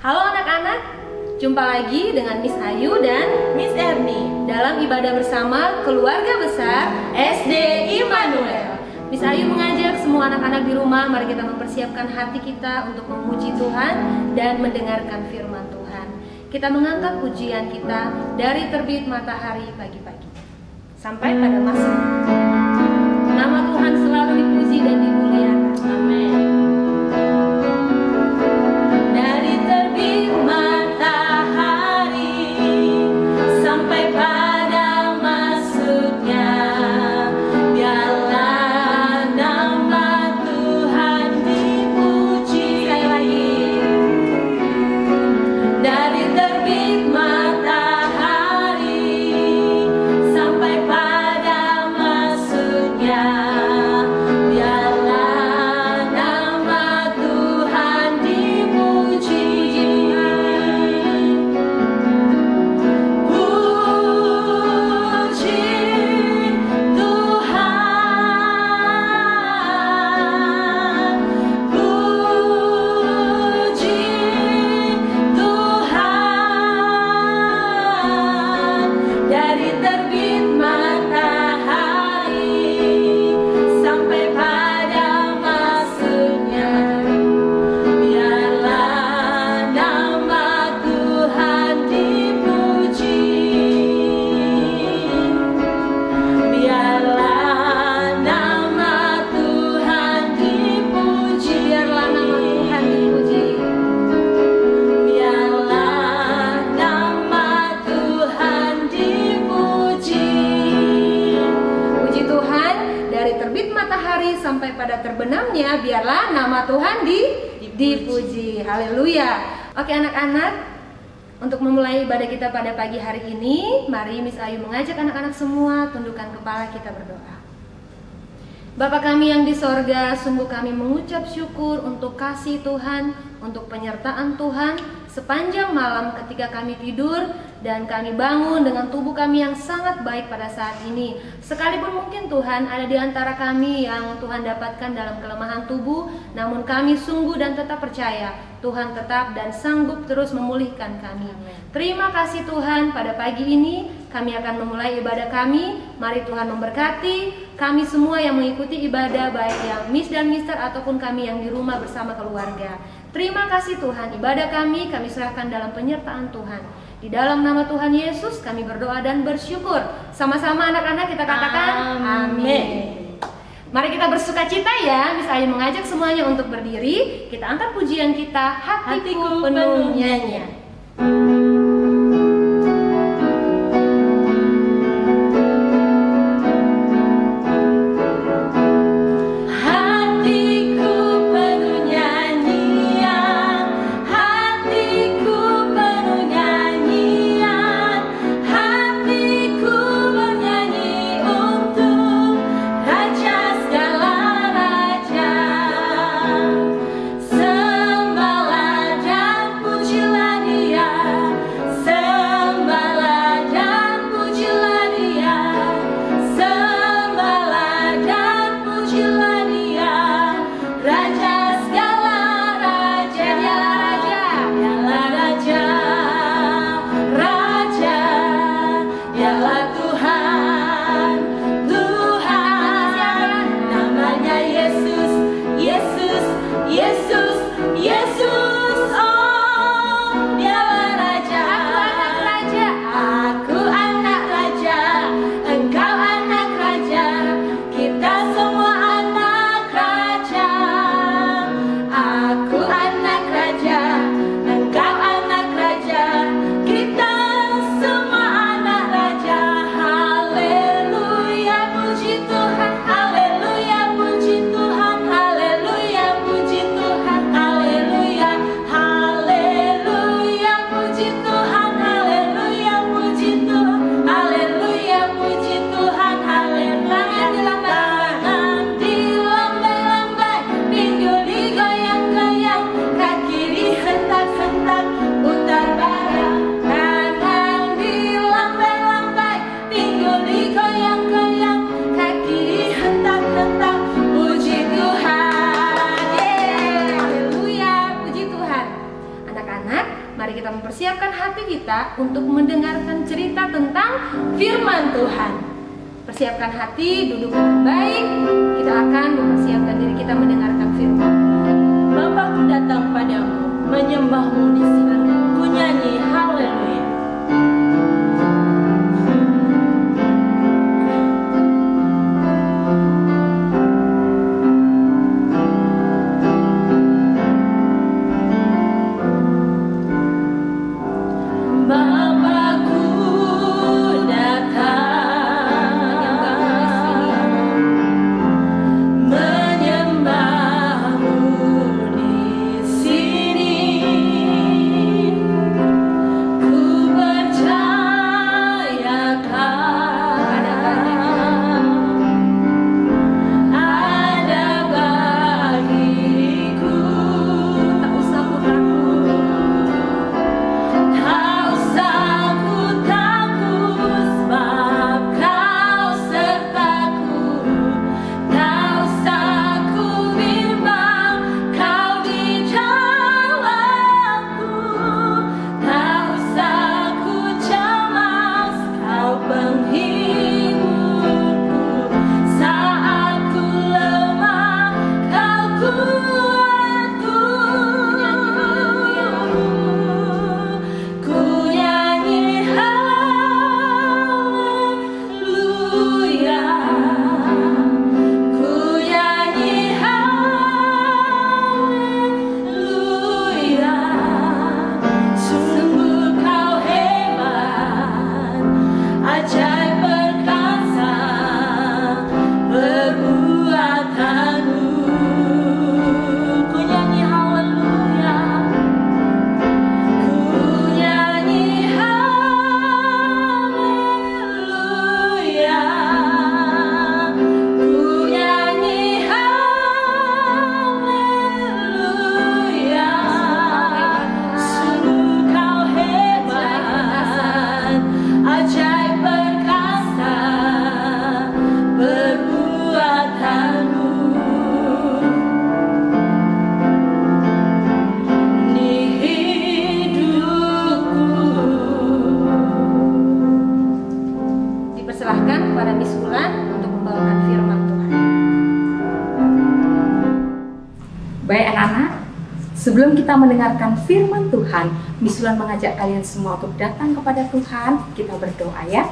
Halo anak-anak, jumpa lagi dengan Miss Ayu dan Miss Erni dalam ibadah bersama keluarga besar SD Immanuel. Miss Ayu mengajak semua anak-anak di rumah, mari kita mempersiapkan hati kita untuk memuji Tuhan dan mendengarkan firman Tuhan. Kita mengangkat pujian kita dari terbit matahari pagi-pagi sampai pada masuk. Nama Tuhan selalu dipuji dan dimuliakan. Amin. Dari terbit matahari sampai pada masuknya, biarlah nama Tuhan dipuji. Sekali lagi. Dari terbit matahari sampai pada masuknya, biarlah nama Tuhan dipuji. Puji Tuhan, puji Tuhan. Dari terbit matahari sampai pada masuknya, biarlah nama Tuhan dipuji. Biarlah nama Tuhan dipuji. Biarlah nama Tuhan dipuji. Biarlah nama Tuhan dipuji. Puji Tuhan, dari terbit matahari sampai pada terbenamnya, biarlah nama Tuhan dipuji. Haleluya. Oke anak-anak, untuk memulai ibadah kita pada pagi hari ini, mari Miss Ayu mengajak anak-anak semua tundukkan kepala, kita berdoa. Bapa kami yang di sorga, sungguh kami mengucap syukur untuk kasih Tuhan, untuk penyertaan Tuhan sepanjang malam ketika kami tidur dan kami bangun dengan tubuh kami yang sangat baik pada saat ini. Sekalipun mungkin Tuhan ada di antara kami yang Tuhan dapatkan dalam kelemahan tubuh, namun kami sungguh dan tetap percaya Tuhan tetap dan sanggup terus memulihkan kami. Terima kasih Tuhan, pada pagi ini kami akan memulai ibadah kami. Mari Tuhan memberkati kami semua yang mengikuti ibadah, baik yang Miss dan Mister ataupun kami yang di rumah bersama keluarga. Terima kasih Tuhan, ibadah kami serahkan dalam penyertaan Tuhan. Di dalam nama Tuhan Yesus kami berdoa dan bersyukur. Sama-sama anak-anak kita katakan amin. Mari kita bersuka cita ya. Miss Ayu mengajak semuanya untuk berdiri. Kita angkat pujian kita, hatiku penuh nyanyian. Sembahlah dan pujilah Dia. hati kita untuk mendengarkan cerita tentang firman Tuhan. Persiapkan hati, duduk dengan baik. Kita akan mempersiapkan diri kita mendengarkan firman. Bapakku datang padamu, menyembahmu di sini. Ku nyanyi haleluya. Sebelum kita mendengarkan firman Tuhan, Miss Wulan mengajak kalian semua untuk datang kepada Tuhan. Kita berdoa ya.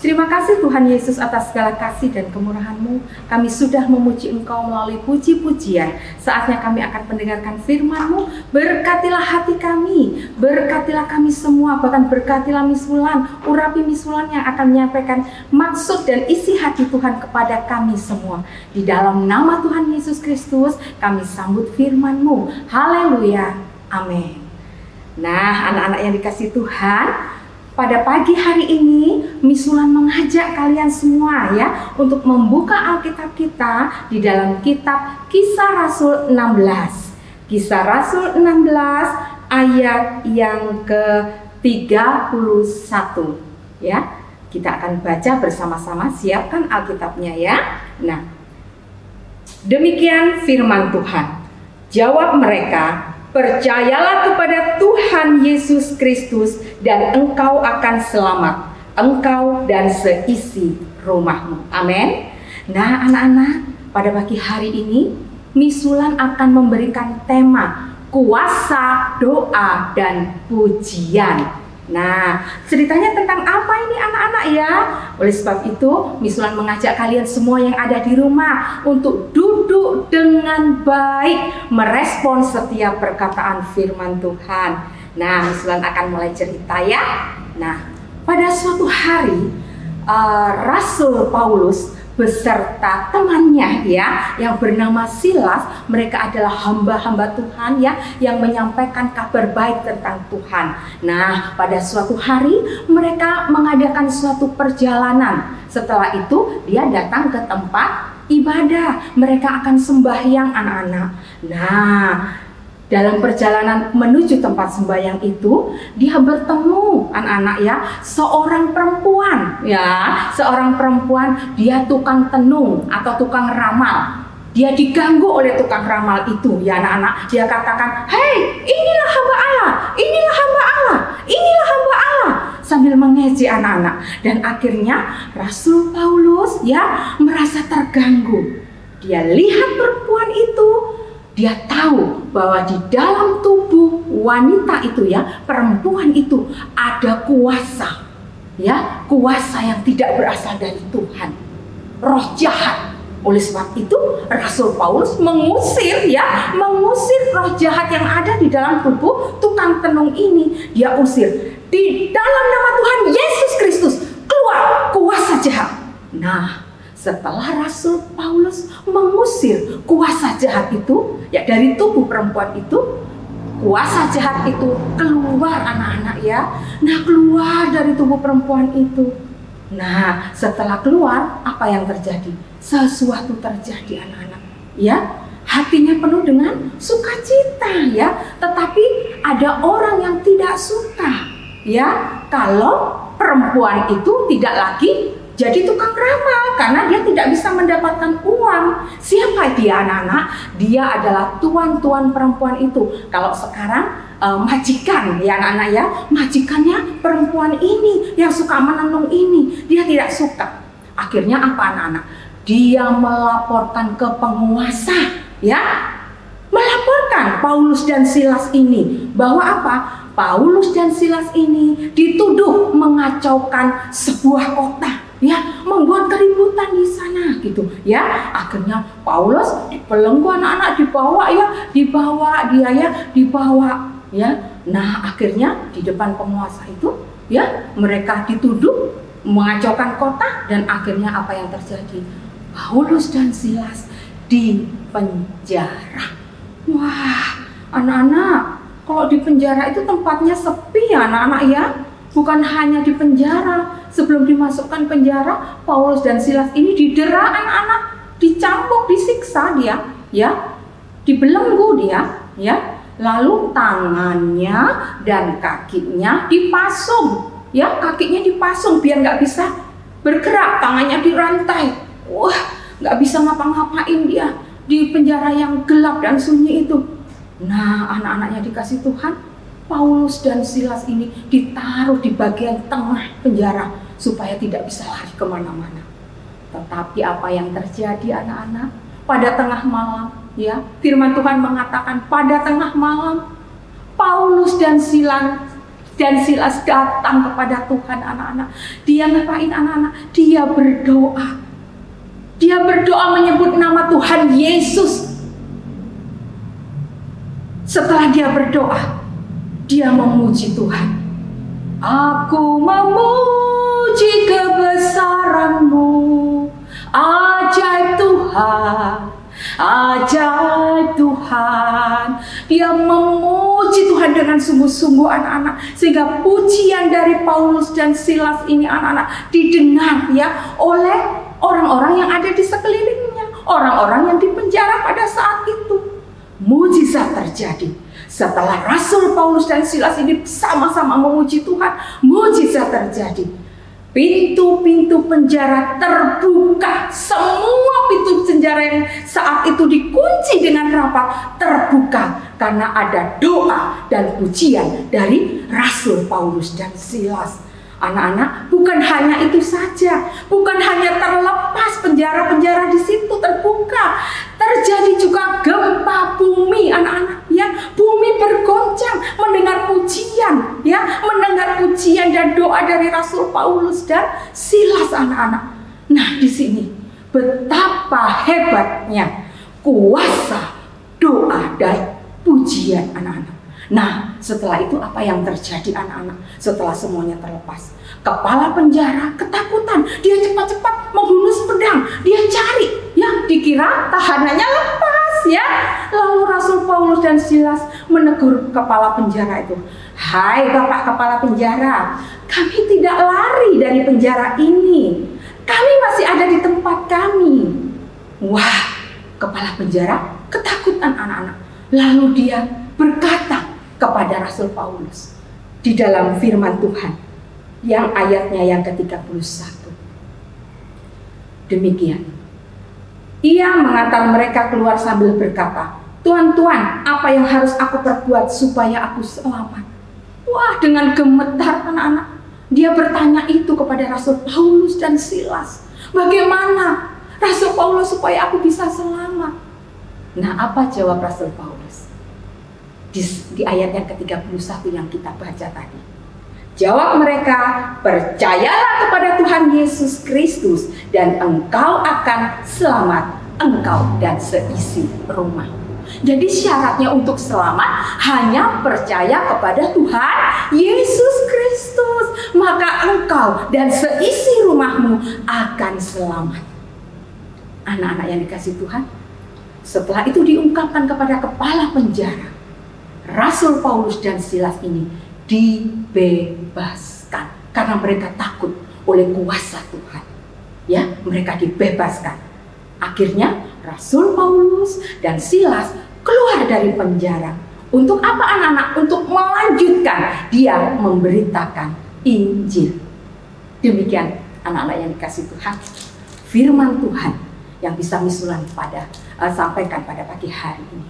Terima kasih Tuhan Yesus atas segala kasih dan kemurahan-Mu. Kami sudah memuji Engkau melalui puji-pujian. Saatnya kami akan mendengarkan firman-Mu. Berkatilah hati kami, berkatilah kami semua, bahkan berkatilah Miss Wulan, urapi Miss Wulan yang akan menyampaikan maksud dan isi hati Tuhan kepada kami semua. Di dalam nama Tuhan Yesus Kristus, kami sambut firman-Mu. Haleluya, amin. Nah, anak-anak yang dikasihi Tuhan, pada pagi hari ini, Miss Wulan mengajak kalian semua ya untuk membuka Alkitab kita di dalam kitab Kisah Rasul 16. Kisah Rasul 16 ayat yang ke-31 ya. Kita akan baca bersama-sama, siapkan Alkitabnya ya. Nah, demikian firman Tuhan. Jawab mereka, percayalah kepada Tuhan Yesus Kristus dan engkau akan selamat, engkau dan seisi rumahmu. Amin. Nah anak-anak, pada pagi hari ini Miss Wulan akan memberikan tema kuasa doa dan pujian. Nah, ceritanya tentang apa ini anak-anak ya? Oleh sebab itu, Miss Wulan mengajak kalian semua yang ada di rumah untuk duduk dengan baik, merespon setiap perkataan firman Tuhan. Nah, Miss Wulan akan mulai cerita ya. Nah, pada suatu hari, Rasul Paulus beserta temannya ya yang bernama Silas, mereka adalah hamba-hamba Tuhan ya yang menyampaikan kabar baik tentang Tuhan. Nah, pada suatu hari mereka mengadakan suatu perjalanan. Setelah itu dia datang ke tempat ibadah. Mereka akan sembahyang anak-anak. Nah, dalam perjalanan menuju tempat sembahyang itu, dia bertemu anak-anak ya, seorang perempuan, dia tukang tenung atau tukang ramal. dia diganggu oleh tukang ramal itu, ya anak-anak. Dia katakan, "Hei, inilah hamba Allah, inilah hamba Allah, inilah hamba Allah," sambil mengejek anak-anak. Dan akhirnya Rasul Paulus ya merasa terganggu. Dia lihat perempuan itu, dia tahu bahwa di dalam tubuh wanita itu ya, perempuan itu ada kuasa, ya, kuasa yang tidak berasal dari Tuhan, roh jahat. Oleh sebab itu Rasul Paulus mengusir roh jahat yang ada di dalam tubuh tukang tenung ini. Dia usir, di dalam nama Tuhan Yesus Kristus, keluar kuasa jahat. Nah, setelah Rasul Paulus mengusir kuasa jahat itu ya dari tubuh perempuan itu, kuasa jahat itu keluar anak-anak ya. Nah, keluar dari tubuh perempuan itu. Nah, setelah keluar, apa yang terjadi? Sesuatu terjadi anak-anak ya. Hatinya penuh dengan sukacita ya. Tetapi ada orang yang tidak suka ya kalau perempuan itu tidak lagi jadi tukang ramal karena dia tidak bisa mendapatkan uang. Siapa dia anak-anak? Dia adalah tuan-tuan perempuan itu. Kalau sekarang majikan ya anak-anak ya, majikannya perempuan ini yang suka menenung ini, dia tidak suka. Akhirnya apa anak-anak? Dia melaporkan ke penguasa ya, melaporkan Paulus dan Silas ini bahwa apa? Paulus dan Silas ini dituduh mengacaukan sebuah kota ya, membuat keributan di sana gitu ya. Akhirnya Paulus dibelenggu anak-anak, dibawa ya. Nah, akhirnya di depan penguasa itu ya, mereka dituduh mengacaukan kota dan akhirnya apa yang terjadi? Paulus dan Silas di penjara. Wah, anak-anak, kalau di penjara itu tempatnya sepi ya anak-anak ya. Bukan hanya di penjara, sebelum dimasukkan penjara, Paulus dan Silas ini didera anak-anak, dicambuk, disiksa dia, ya, dibelenggu dia, ya, lalu tangannya dan kakinya dipasung, ya, kakinya dipasung biar nggak bisa bergerak, tangannya dirantai, wah, nggak bisa ngapa-ngapain dia di penjara yang gelap dan sunyi itu. Nah, anak-anaknya dikasih Tuhan. Paulus dan Silas ini ditaruh di bagian tengah penjara supaya tidak bisa lari kemana-mana. Tetapi apa yang terjadi anak-anak? Pada tengah malam, ya, firman Tuhan mengatakan pada tengah malam Paulus dan Silas datang kepada Tuhan anak-anak. Dia ngapain anak-anak? Dia berdoa. Dia berdoa menyebut nama Tuhan Yesus. Setelah dia berdoa, dia memuji Tuhan. Aku memuji kebesaran-Mu, ajaib Tuhan, ajaib Tuhan. Dia memuji Tuhan dengan sungguh-sungguh anak-anak, sehingga pujian dari Paulus dan Silas ini anak-anak didengar ya oleh orang-orang yang ada di sekelilingnya, orang-orang yang dipenjara pada saat itu. Mujizat terjadi. Setelah Rasul Paulus dan Silas ini sama-sama memuji Tuhan, mujizat terjadi. Pintu-pintu penjara terbuka. Semua pintu penjara yang saat itu dikunci dengan rapat terbuka karena ada doa dan pujian dari Rasul Paulus dan Silas. Anak-anak, bukan hanya itu saja, bukan hanya terlepas penjara-penjara di situ terbuka, terjadi juga gempa bumi, anak-anak, ya, bumi bergoncang mendengar pujian, ya, mendengar pujian dan doa dari Rasul Paulus dan Silas, anak-anak. Nah, di sini betapa hebatnya kuasa doa dan pujian, anak-anak. Nah, setelah itu apa yang terjadi anak-anak? Setelah semuanya terlepas, kepala penjara ketakutan. Dia cepat-cepat menghunus pedang. Dia cari, ya, dikira tahanannya lepas, ya. Lalu Rasul Paulus dan Silas menegur kepala penjara itu. Hai Bapak kepala penjara, kami tidak lari dari penjara ini. Kami masih ada di tempat kami. Wah, kepala penjara ketakutan anak-anak. Lalu dia berkata kepada Rasul Paulus di dalam firman Tuhan yang ayatnya yang ke-31. Demikian, Ia mengantar mereka keluar sambil berkata, "Tuan, Tuan, apa yang harus aku perbuat supaya aku selamat?" Wah, dengan gemetar anak-anak, dia bertanya itu kepada Rasul Paulus dan Silas. Bagaimana Rasul Paulus supaya aku bisa selamat? Nah, apa jawab Rasul Paulus? Di ayat yang ke-31 yang kita baca tadi. Jawab mereka, "Percayalah kepada Tuhan Yesus Kristus dan engkau akan selamat, engkau dan seisi rumah." Jadi syaratnya untuk selamat hanya percaya kepada Tuhan Yesus Kristus, maka engkau dan seisi rumahmu akan selamat. Anak-anak yang dikasihi Tuhan, setelah itu diungkapkan kepada kepala penjara, Rasul Paulus dan Silas ini dibebaskan karena mereka takut oleh kuasa Tuhan. Ya, mereka dibebaskan. Akhirnya Rasul Paulus dan Silas keluar dari penjara. Untuk apa anak-anak? Untuk melanjutkan dia memberitakan Injil. Demikian anak-anak yang dikasihi Tuhan, firman Tuhan yang bisa misulan sampaikan pada pagi hari ini.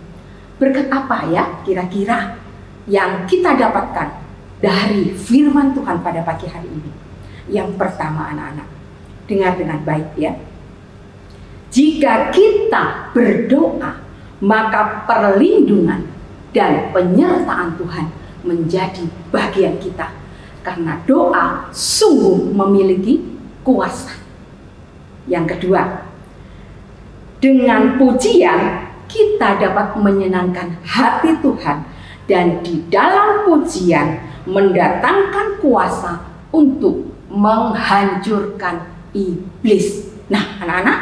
Berkat apa ya kira-kira yang kita dapatkan dari firman Tuhan pada pagi hari ini? Yang pertama anak-anak, dengar dengan baik ya. Jika kita berdoa, maka perlindungan dan penyertaan Tuhan menjadi bagian kita. Karena doa sungguh memiliki kuasa. Yang kedua, dengan pujian kita dapat menyenangkan hati Tuhan. Dan di dalam pujian mendatangkan kuasa untuk menghancurkan iblis. Nah anak-anak,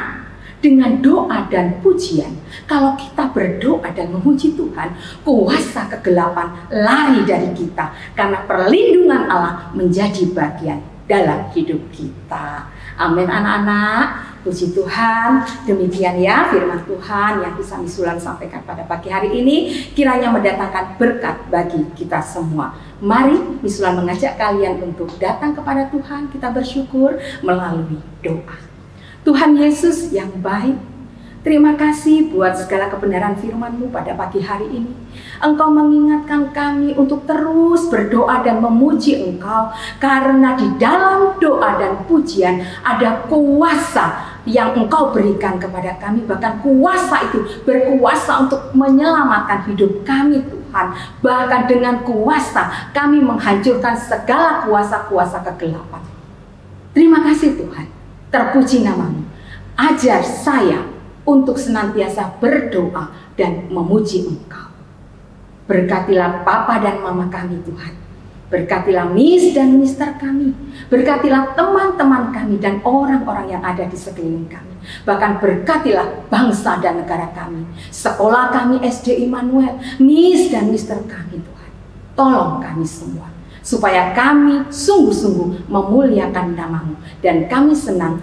dengan doa dan pujian, kalau kita berdoa dan memuji Tuhan, kuasa kegelapan lari dari kita karena perlindungan Allah menjadi bagian dalam hidup kita. Amin anak-anak, puji Tuhan. Demikian ya firman Tuhan yang bisa misulan sampaikan pada pagi hari ini, kiranya mendatangkan berkat bagi kita semua. Mari misulan mengajak kalian untuk datang kepada Tuhan, kita bersyukur melalui doa. Tuhan Yesus yang baik, terima kasih buat segala kebenaran firman-Mu pada pagi hari ini. Engkau mengingatkan kami untuk terus berdoa dan memuji Engkau, karena di dalam doa dan pujian ada kuasa yang Engkau berikan kepada kami. Bahkan kuasa itu berkuasa untuk menyelamatkan hidup kami Tuhan. Bahkan dengan kuasa kami menghancurkan segala kuasa-kuasa kegelapan. Terima kasih Tuhan. Terpuji nama-Mu. Ajar saya untuk senantiasa berdoa dan memuji Engkau. Berkatilah Papa dan Mama kami Tuhan. Berkatilah Miss dan Mister kami. Berkatilah teman-teman kami dan orang-orang yang ada di sekeliling kami. Bahkan berkatilah bangsa dan negara kami. Sekolah kami SD Immanuel, Miss dan Mister kami Tuhan. Tolong kami semua, supaya kami sungguh-sungguh memuliakan nama-Mu. Dan kami senang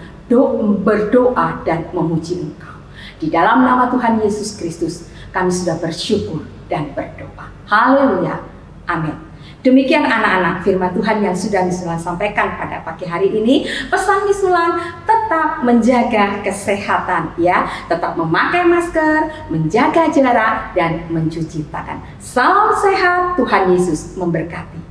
berdoa dan memuji Engkau. Di dalam nama Tuhan Yesus Kristus, kami sudah bersyukur dan berdoa. Haleluya. Amin. Demikian anak-anak firman Tuhan yang sudah misulan sampaikan pada pagi hari ini. Pesan misulan, tetap menjaga kesehatan ya. Tetap memakai masker, menjaga jarak, dan mencuci tangan. Salam sehat, Tuhan Yesus memberkati.